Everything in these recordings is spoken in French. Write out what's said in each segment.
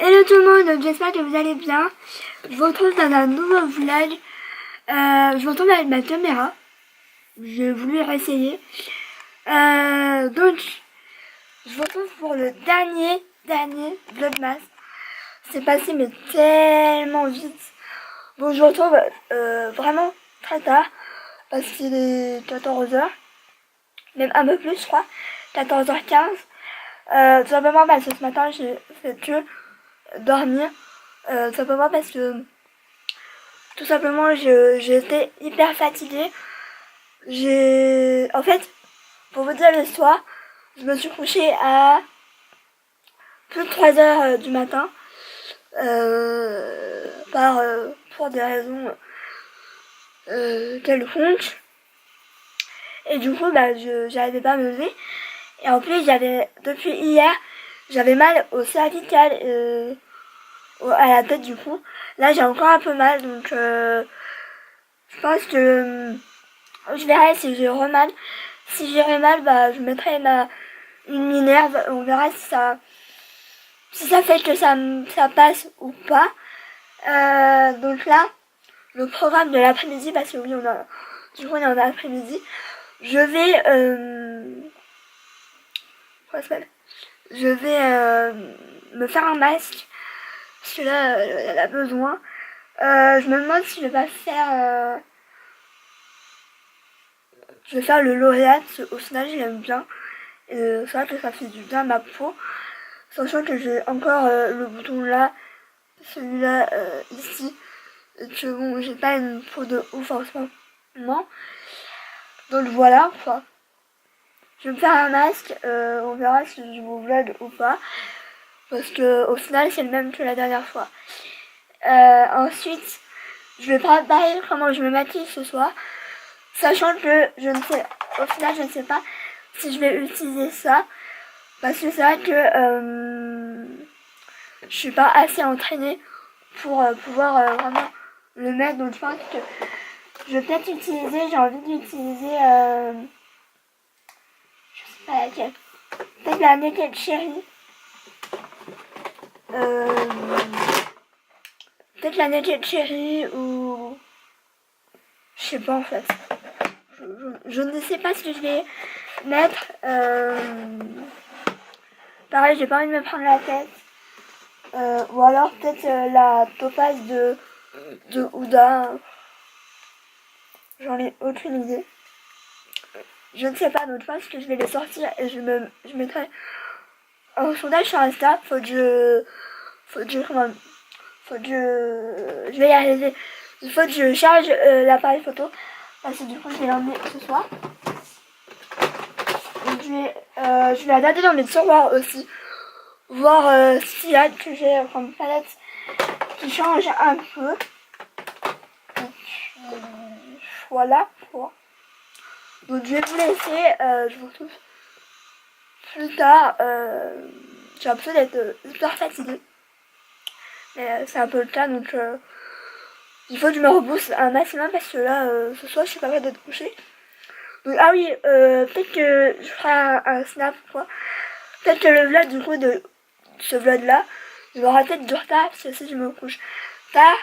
Hello tout le monde, j'espère que vous allez bien. Je vous retrouve dans un nouveau vlog. Je vous retrouve avec ma caméra. J'ai voulu réessayer. Donc, je vous retrouve pour le dernier vlogmas. C'est passé mais tellement vite. Bon, je vous retrouve vraiment très tard. Parce qu'il est 14h. Même un peu plus, je crois. 14h15. Tout simplement parce que ce matin, j'ai fait que dormir. Tout simplement parce que tout simplement j'étais hyper fatiguée. En fait, pour vous dire l'histoire, je me suis couchée à plus de 3h du matin pour des raisons quelconques. Et du coup, j'arrivais pas à me lever. Et en plus, depuis hier, j'avais mal au cervical à la tête du coup. Là, j'ai encore un peu mal, donc je pense que je verrai si j'ai mal. Si j'ai mal, je mettrai une minerve. On verra si ça fait que ça passe ou pas. Donc là, le programme de l'après-midi, parce que oui, du coup, on est en après-midi. Je vais me faire un masque. Parce que là, elle a besoin. Je me demande si je vais pas faire... je vais faire le L'Oréal, parce qu'au final, je l'aime bien. Et c'est vrai que ça fait du bien à ma peau. Sachant que j'ai encore le bouton là, celui-là ici. Et que bon, j'ai pas une peau de ouf en ce moment. Donc voilà, quoi. Je vais me faire un masque. On verra si je vous vlog ou pas. Parce que au final, c'est le même que la dernière fois. Ensuite, je vais préparer comment je me maquille ce soir. Sachant que au final, je ne sais pas si je vais utiliser ça. Parce que c'est vrai que je suis pas assez entraînée pour pouvoir vraiment le mettre. Donc je pense que je vais peut-être j'ai envie d'utiliser, je sais pas laquelle. Peut-être la Naked Cherry. Peut-être la Naked Cherry ou... Je sais pas en fait. Je ne sais pas ce que je vais mettre. Pareil, j'ai pas envie de me prendre la tête. Ou alors peut-être la topaz de Huda. J'en ai aucune idée. Je ne sais pas, donc je pense que je vais les sortir et je mettrai un sondage sur Insta. Faut que je vais y arriver. Il faut que je charge l'appareil photo. Parce que du coup, je vais l'emmener ce soir. Donc, je vais regarder dans mes tiroirs aussi. Voir s'il y a que j'ai comme palette qui change un peu. Et puis, voilà quoi. Donc, je vais vous laisser. Je vous retrouve plus tard. J'ai l'impression d'être hyper fatiguée. Mais c'est un peu le cas, donc il faut que je me rebooste un maximum parce que là, ce soir, je suis pas prête d'être couchée. Donc, ah oui, peut-être que je ferai un snap quoi. Peut-être que le vlog du coup de ce vlog là, il aura peut-être du retard parce que si je me couche tard,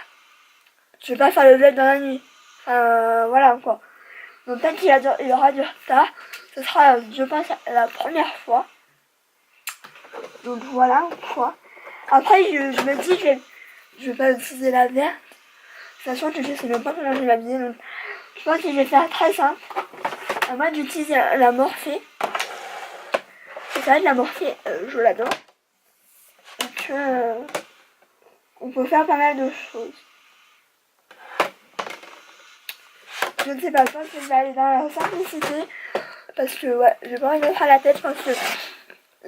je vais pas faire le vlog dans la nuit. Enfin, voilà quoi. Donc peut-être qu'il y aura du retard. Ce sera, je pense, la première fois. Donc voilà quoi. Après, je me dis que je vais pas utiliser la verte. Sachant que je sais même pas comment je vais m'habiller. Donc je pense que je vais faire très simple. Moi, j'utilise la Morphée. C'est vrai que la Morphée, je l'adore. Donc on peut faire pas mal de choses. Je ne sais pas, je pense que je vais aller dans la simplicité. Parce que ouais, j'ai pas envie de me prendre la tête. Je pense que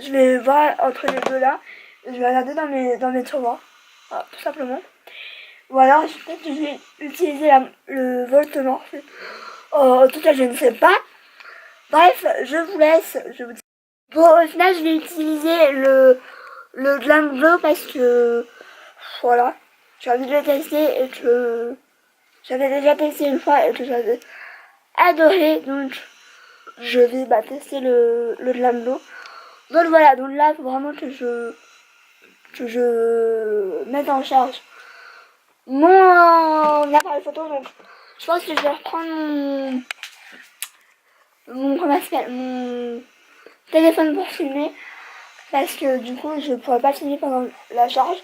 je vais voir entre les deux là. Et je vais regarder dans mes tiroirs. Voilà, tout simplement. Ou alors peut-être que je vais utiliser le Voltemort. En tout cas, je ne sais pas. Bref, je vous laisse. Bon, au final, je vais utiliser le Glam Glow parce que voilà, j'ai envie de le tester et que j'avais déjà testé une fois et que j'avais adoré. Donc, je vais tester le Glam Glow. Donc voilà, donc là, faut vraiment que que je mette en charge mon appareil photo. Donc je pense que je vais reprendre mon téléphone pour filmer, parce que du coup je pourrais pas filmer pendant la charge,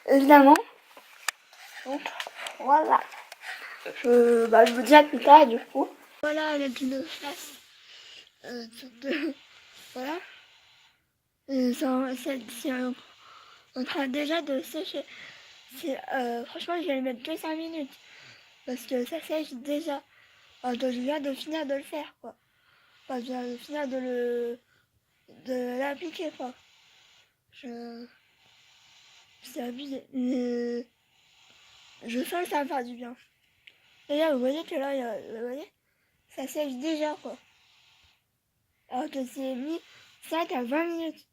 évidemment. Donc voilà, je vous dis à plus tard du coup. Voilà avec une face voilà. C'est en train déjà de sécher. Franchement, je vais le mettre que 5 minutes. Parce que ça sèche déjà. Donc, je viens de finir de le faire, quoi. Enfin, je viens de finir de l'appliquer, quoi. C'est abusé. Mais je sens que ça va me faire du bien. D'ailleurs, vous voyez que là, vous voyez, ça sèche déjà, quoi. Alors que c'est mis 5 à 20 minutes.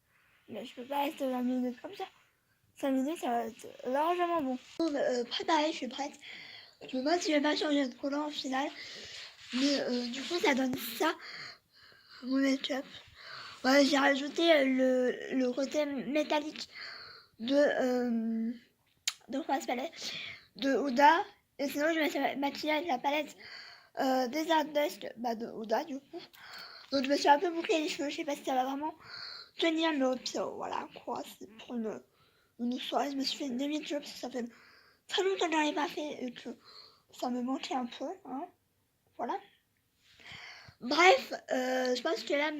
Mais je peux pas rester 20 minutes comme ça. 5 minutes, ça va être largement bon. Préparé, je suis prête. Je me demande si je vais pas changer de collant au final. Mais du coup, ça donne ça, mon make-up. Ouais, j'ai rajouté le côté métallique de quoi ça s'appelle, de Huda. Et sinon, je vais maquiller avec la palette des Art Dust de Huda, du coup. Donc, je me suis un peu bouclé les cheveux. Je sais pas si ça va vraiment tenir, mais au pire, voilà, quoi. C'est pour une soirée. Je me suis fait une demi-job parce que ça fait très longtemps que j'en ai pas fait et que ça me manquait un peu, hein. Voilà. Bref, je pense que là,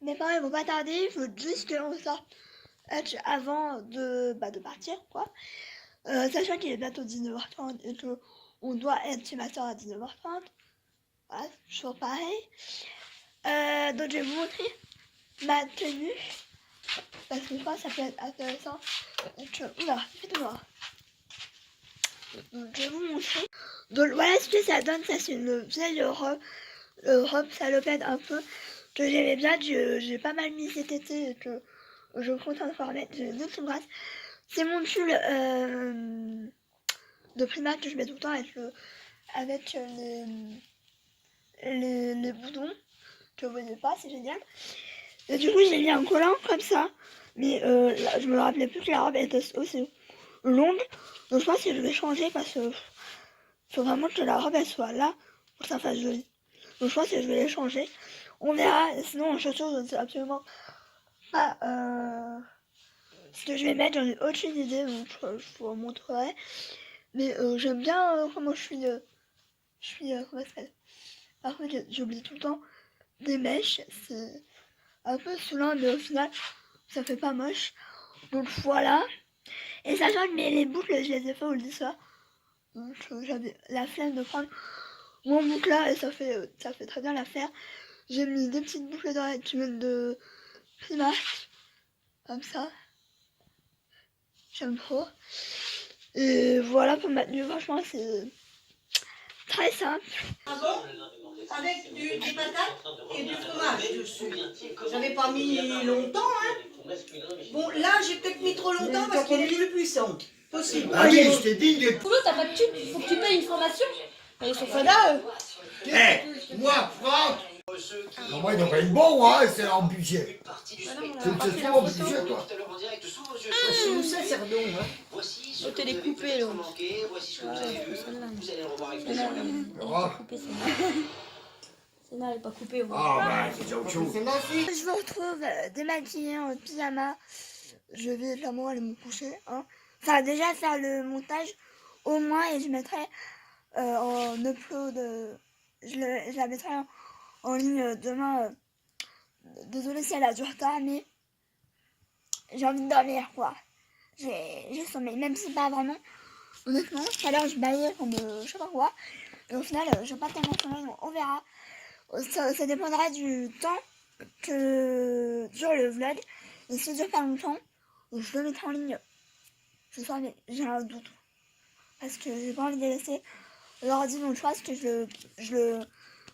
mes parents ils vont pas tarder. Il faut juste qu'on sorte avant de partir, quoi. Sachant qu'il est bientôt 19h30 et que on doit être chez ma soeur à 19h30. Voilà, toujours pareil. Donc je vais vous montrer ma tenue. Parce que je pense que ça peut être intéressant. Oula, il fait noir. Donc je vais vous montrer. Donc voilà ce que ça donne. Ça c'est une vieille robe salopette un peu que j'aimais bien, j'ai pas mal mis cet été et que je compte encore mettre. J'ai une autre grâce. C'est mon pull de Primark que je mets tout le temps avec les boutons que vous voyez pas, c'est génial. Et du coup j'ai mis un collant comme ça, mais là, je me rappelais plus que la robe était aussi longue, donc je pense que je vais changer parce que faut vraiment que la robe elle soit là pour que ça fasse joli. Donc je pense que je vais les changer. On verra, sinon en chaussures je ne sais absolument pas ce que je vais mettre, j'en ai aucune idée, donc je vous montrerai. Mais j'aime bien comment je suis, comment ça s'appelle. Par contre j'oublie tout le temps des mèches, c'est un peu saoulant, mais au final ça fait pas moche. Donc voilà. Et sachant que les boucles je les ai fait au lit soir, donc j'avais la flemme de prendre mon boucle là et ça fait très bien l'affaire. J'ai mis des petites boucles d'oreilles qui viennent de Primark, comme ça. J'aime trop. Et voilà pour ma tenue, franchement c'est très simple. Ah bon? Avec des patates et du fromage dessus. J'avais pas mis longtemps, hein. Bon, là, j'ai peut-être mis trop longtemps parce qu'il est plus puissant. Possible. Ah oui, je t'ai dit de... Boulot, t'as pas de thune, faut que tu payes une formation. Ils sont fada, eux. Eh, moi, Franck. Non, moi, ils n'ont pas une bonne, hein, c'est en budget. C'est en budget, toi. Nous, ça, c'est redon, hein. Oh, t'es les coupés, là. Celle-là, elle est pas coupée. Ah, ben, c'est autre chose. Je vous retrouve démaquillée en pyjama. Je vais clairement aller me coucher, hein. Enfin déjà faire le montage au moins, et je mettrai en upload, je la mettrai en ligne demain. Désolée si elle a du retard, mais j'ai envie de dormir, quoi. J'ai sommeil, même si pas vraiment. Honnêtement, tout à l'heure je baillais comme je sais pas quoi. Et au final, je pas tellement sommeil, donc on verra. Ça dépendra du temps que dure le vlog. Et si ça dure pas longtemps, je le mettrai en ligne ce soir, mais j'ai un doute. Parce que j'ai pas envie de laisser l'ordi, donc je pense que je le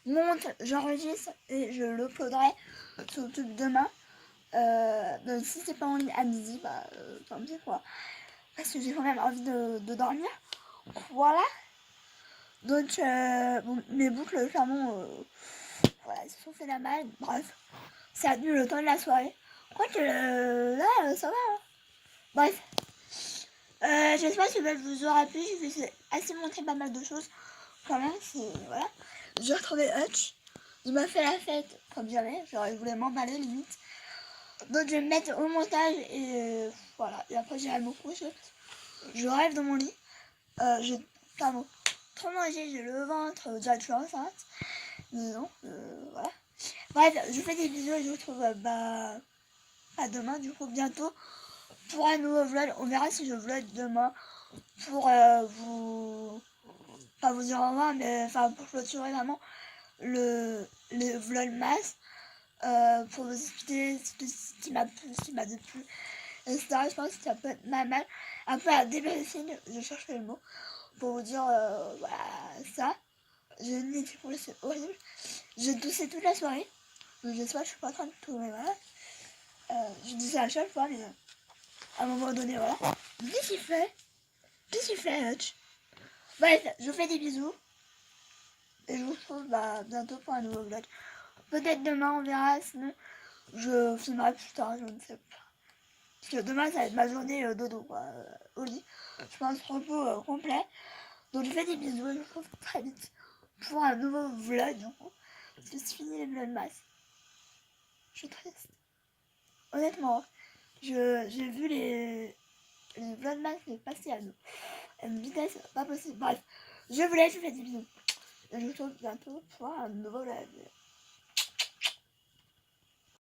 monte, j'enregistre et je l'uploaderai sur YouTube demain. Donc si c'est pas en ligne à midi, tant pis, quoi. Parce que j'ai quand même envie de dormir. Voilà. Donc bon, mes boucles, clairement, voilà, ils se sont fait la malle. Bref, ça a tenu le temps de la soirée. Je crois que là, ça va. Hein. Bref. J'espère que ça vous aura plu. Je vous ai assez montré pas mal de choses. Quand même, voilà. J'ai retrouvé Hutch. Il m'a fait la fête comme jamais. Genre, il voulait m'emballer limite. Donc, je vais me mettre au montage et voilà. Et après, j'irai me coucher. Je rêve dans mon lit. J'ai trop mangé. J'ai le ventre. Déjà, je suis enceinte. Mais non, voilà. Bref, je vous fais des bisous et je vous retrouve à demain, du coup, bientôt. Pour un nouveau vlog. On verra si je vlog demain. Pour pas vous dire au revoir, mais enfin pour clôturer vraiment le vlogmas, pour vous expliquer ce qui m'a plu, ce qui m'a déplu, etc. Je pense que ça peut être pas mal. Un peu à débriefer, je cherchais le mot, pour vous dire voilà, ça. J'ai une étude, c'est horrible. J'ai toussé toute la soirée. Donc j'espère que je suis pas en train de tourner, voilà. Je dis ça à chaque fois, mais à un moment donné, voilà. Qu'est-ce qu'il fait, Hutch? Bref, je vous fais des bisous. Et je vous retrouve bientôt pour un nouveau vlog. Peut-être demain, on verra. Sinon, je filmerai plus tard, je ne sais pas. Parce que demain, ça va être ma journée dodo, quoi, au lit. Je pense repos complet. Donc, je vous fais des bisous et je vous retrouve très vite pour un nouveau vlog. Parce que c'est fini les vlogmas. Je suis triste. Honnêtement, j'ai vu les vlogmas passer à une vitesse pas possible. Bref, je vous laisse, je vous fais des bisous. Et je vous retrouve bientôt pour un nouveau vlog.